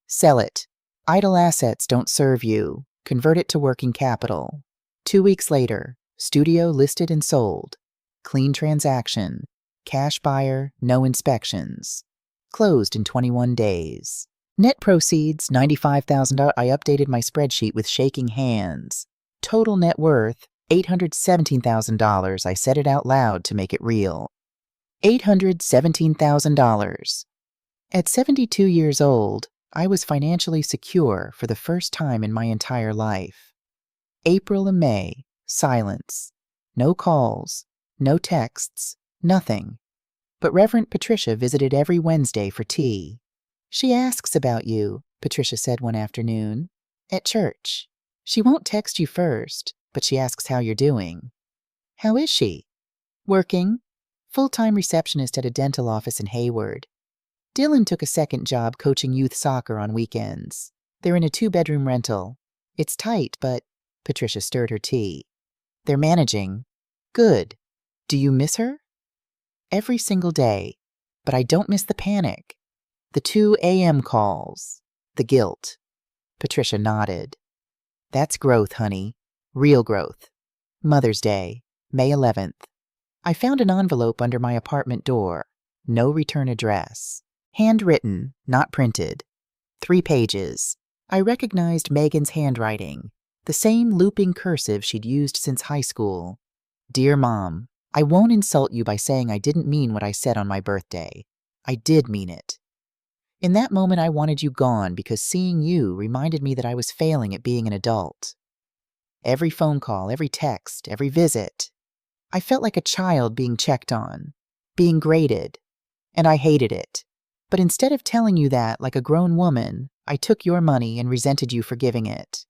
Sell it. Idle assets don't serve you. Convert it to working capital. 2 weeks later, studio listed and sold. Clean transaction. Cash buyer, no inspections. Closed in 21 days. Net proceeds, $95,000. I updated my spreadsheet with shaking hands. Total net worth, $817,000. I said it out loud to make it real. $817,000. At 72 years old, I was financially secure for the first time in my entire life. April and May, silence. No calls, no texts, nothing. But Reverend Patricia visited every Wednesday for tea. She asks about you, Patricia said one afternoon, at church. She won't text you first, but she asks how you're doing. How is she? Working. Full-time receptionist at a dental office in Hayward. Dylan took a second job coaching youth soccer on weekends. They're in a 2-bedroom rental. It's tight, but Patricia stirred her tea. They're managing. Good. Do you miss her? Every single day. But I don't miss the panic. The 2 a.m. calls. The guilt. Patricia nodded. That's growth, honey. Real growth. Mother's Day, May 11th. I found an envelope under my apartment door. No return address. Handwritten, not printed. 3 pages. I recognized Megan's handwriting. The same looping cursive she'd used since high school. Dear Mom, I won't insult you by saying I didn't mean what I said on my birthday. I did mean it. In that moment, I wanted you gone because seeing you reminded me that I was failing at being an adult. Every phone call, every text, every visit. I felt like a child being checked on, being graded, and I hated it. But instead of telling you that like a grown woman, I took your money and resented you for giving it.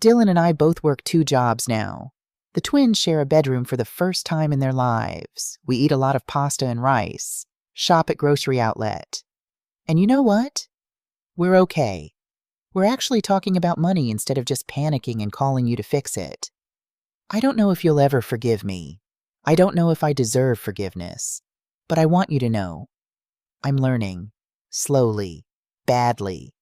Dylan and I both work 2 jobs now. The twins share a bedroom for the first time in their lives. We eat a lot of pasta and rice, shop at grocery outlet. And you know what? We're okay. We're actually talking about money instead of just panicking and calling you to fix it. I don't know if you'll ever forgive me. I don't know if I deserve forgiveness. But I want you to know. I'm learning. Slowly. Badly.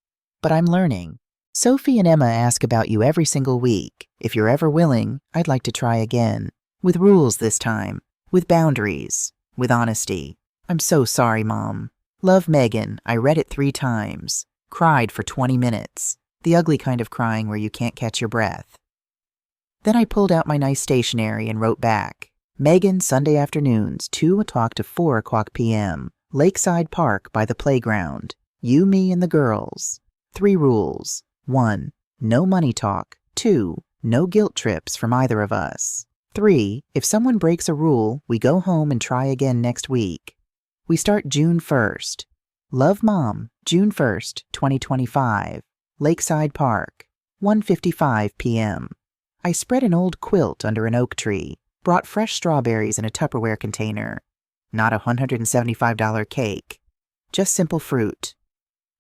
But I'm learning. Sophie and Emma ask about you every single week. If you're ever willing, I'd like to try again. With rules this time. With boundaries. With honesty. I'm so sorry, Mom. Love, Megan. I read it 3 times. Cried for 20 minutes. The ugly kind of crying where you can't catch your breath. Then I pulled out my nice stationery and wrote back. Megan, Sunday afternoons, 2 o'clock to 4 o'clock p.m. Lakeside Park by the playground. You, me, and the girls. 3 rules. 1. No money talk. 2. No guilt trips from either of us. 3. If someone breaks a rule, we go home and try again next week. We start June 1st. Love, Mom, June 1st, 2025. Lakeside Park. 1:55 p.m. I spread an old quilt under an oak tree. Brought fresh strawberries in a Tupperware container. Not a $175 cake. Just simple fruit.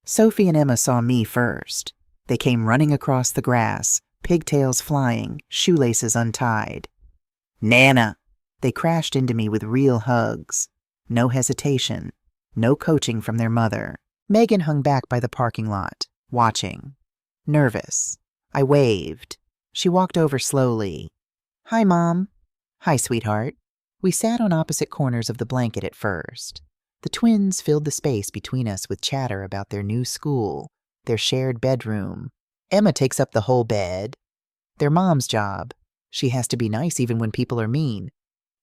Sophie and Emma saw me first. They came running across the grass, pigtails flying, shoelaces untied. Nana! They crashed into me with real hugs. No hesitation. No coaching from their mother. Megan hung back by the parking lot, watching. Nervous. I waved. She walked over slowly. Hi, Mom. Hi, sweetheart. We sat on opposite corners of the blanket at first. The twins filled the space between us with chatter about their new school, their shared bedroom. Emma takes up the whole bed. Their mom's job. She has to be nice even when people are mean.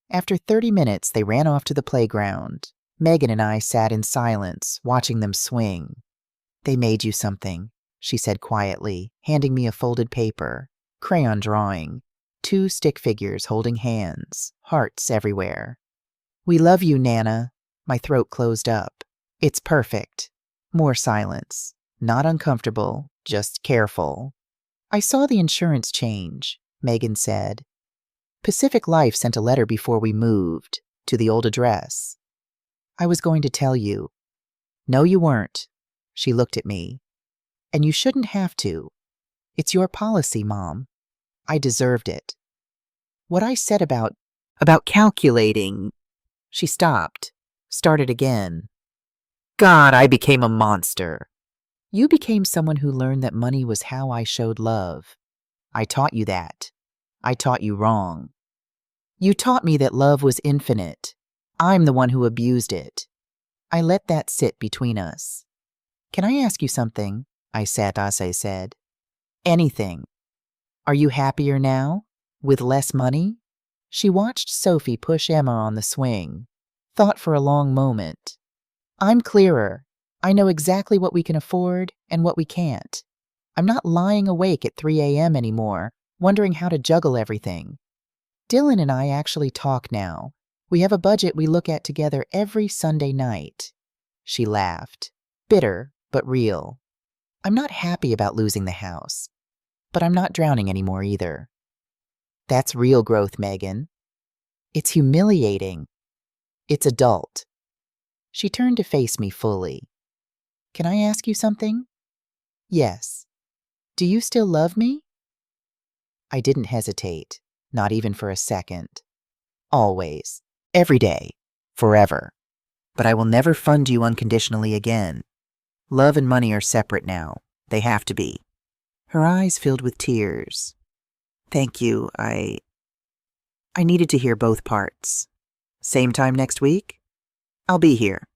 After 30 minutes, they ran off to the playground. Megan and I sat in silence, watching them swing. "They made you something," she said quietly, handing me a folded paper. Crayon drawing. 2 stick figures holding hands. Hearts everywhere. "We love you, Nana." My throat closed up. "It's perfect." More silence. Not uncomfortable, just careful. "I saw the insurance change," Megan said. "Pacific Life sent a letter before we moved, to the old address. I was going to tell you." "No, you weren't." She looked at me. "And you shouldn't have to. It's your policy, Mom. I deserved it." What I said about calculating. She stopped, started again. "God, I became a monster." "You became someone who learned that money was how I showed love. I taught you that. I taught you wrong. You taught me that love was infinite. I'm the one who abused it. I let that sit between us." "Can I ask you something?" I said as I said. "Anything. Are you happier now? With less money?" She watched Sophie push Emma on the swing. Thought for a long moment. "I'm clearer. I know exactly what we can afford and what we can't. I'm not lying awake at 3 a.m. anymore, wondering how to juggle everything. Dylan and I actually talk now. We have a budget we look at together every Sunday night." She laughed. Bitter, but real. "I'm not happy about losing the house, but I'm not drowning anymore either." "That's real growth, Megan." "It's humiliating. It's adult." She turned to face me fully. "Can I ask you something?" "Yes. Do you still love me?" I didn't hesitate, not even for a second. "Always. Every day. Forever. But I will never fund you unconditionally again. Love and money are separate now. They have to be." Her eyes filled with tears. "Thank you. I needed to hear both parts. Same time next week? I'll be here."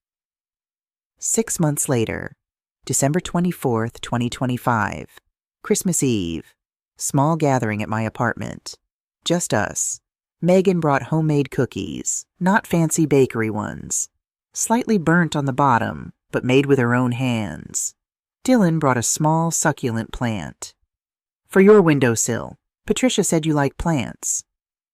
6 months later, December 24th, 2025, Christmas Eve, small gathering at my apartment. Just us. Megan brought homemade cookies, not fancy bakery ones. Slightly burnt on the bottom, but made with her own hands. Dylan brought a small, succulent plant. "For your windowsill. Patricia said you like plants."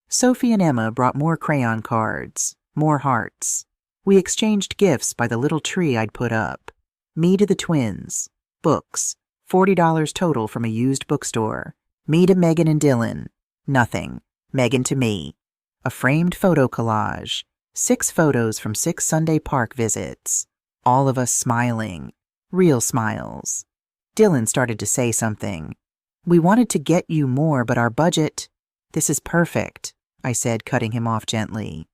Sophie and Emma brought more crayon cards, more hearts. We exchanged gifts by the little tree I'd put up. Me to the twins. Books. $40 total from a used bookstore. Me to Megan and Dylan. Nothing. Megan to me. A framed photo collage. 6 photos from 6 Sunday park visits. All of us smiling. Real smiles. Dylan started to say something. "We wanted to get you more, but our budget—" "This is perfect," I said, cutting him off gently.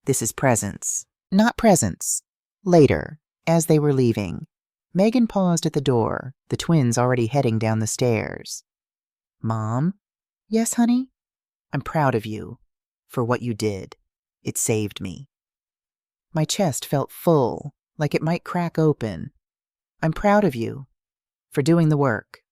"This is presents." "Not presents." Later, as they were leaving, Megan paused at the door, the twins already heading down the stairs. "Mom?" "Yes, honey?" "I'm proud of you. For what you did. It saved me." My chest felt full, like it might crack open. "I'm proud of you. For doing the work."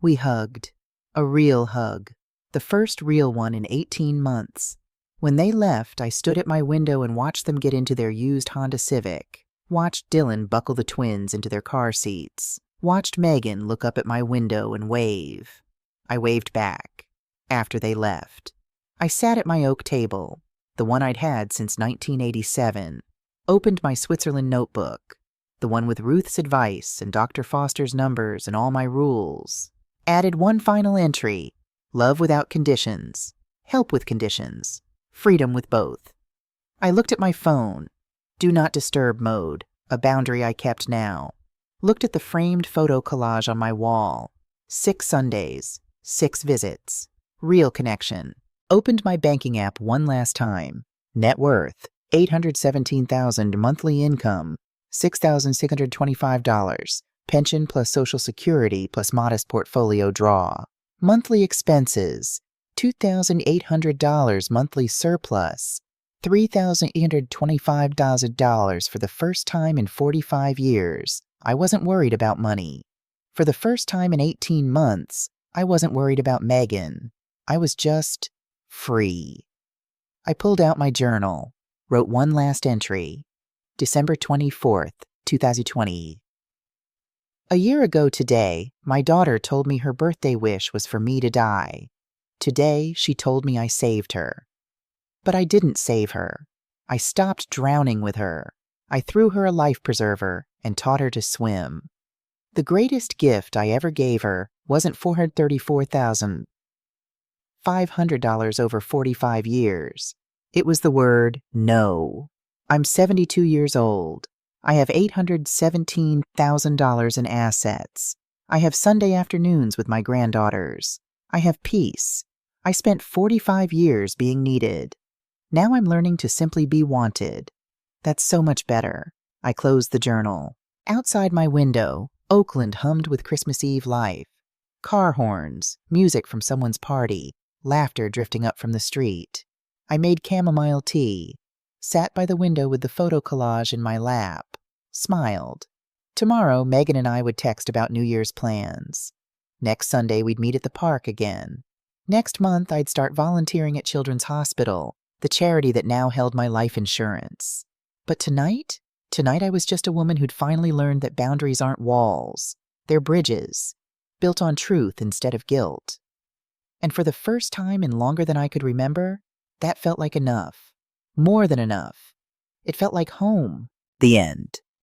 We hugged. A real hug. The first real one in 18 months. When they left, I stood at my window and watched them get into their used Honda Civic. Watched Dylan buckle the twins into their car seats. Watched Megan look up at my window and wave. I waved back. After they left, I sat at my oak table, the one I'd had since 1987, opened my Switzerland notebook, the one with Ruth's advice and Dr. Foster's numbers and all my rules. Added one final entry: love without conditions, help with conditions, freedom with both. I looked at my phone, do not disturb mode, a boundary I kept now. Looked at the framed photo collage on my wall. 6 Sundays, 6 visits, real connection. Opened my banking app one last time. Net worth, $817,000 monthly income, $6,625. Pension plus Social Security plus modest portfolio draw. Monthly expenses, $2,800 monthly surplus, $3,825 for the first time in 45 years. I wasn't worried about money. For the first time in 18 months, I wasn't worried about Megan. I was just free. I pulled out my journal, wrote one last entry. December 24th, 2020. A year ago today, my daughter told me her birthday wish was for me to die. Today, she told me I saved her. But I didn't save her. I stopped drowning with her. I threw her a life preserver and taught her to swim. The greatest gift I ever gave her wasn't $434,500 over 45 years. It was the word no. I'm 72 years old. I have $817,000 in assets. I have Sunday afternoons with my granddaughters. I have peace. I spent 45 years being needed. Now I'm learning to simply be wanted. That's so much better. I closed the journal. Outside my window, Oakland hummed with Christmas Eve life. Car horns, music from someone's party, laughter drifting up from the street. I made chamomile tea, sat by the window with the photo collage in my lap, smiled. Tomorrow, Megan and I would text about New Year's plans. Next Sunday, we'd meet at the park again. Next month, I'd start volunteering at Children's Hospital, the charity that now held my life insurance. But tonight I was just a woman who'd finally learned that boundaries aren't walls. They're bridges, built on truth instead of guilt. And for the first time in longer than I could remember, that felt like enough. More than enough. It felt like home. The end.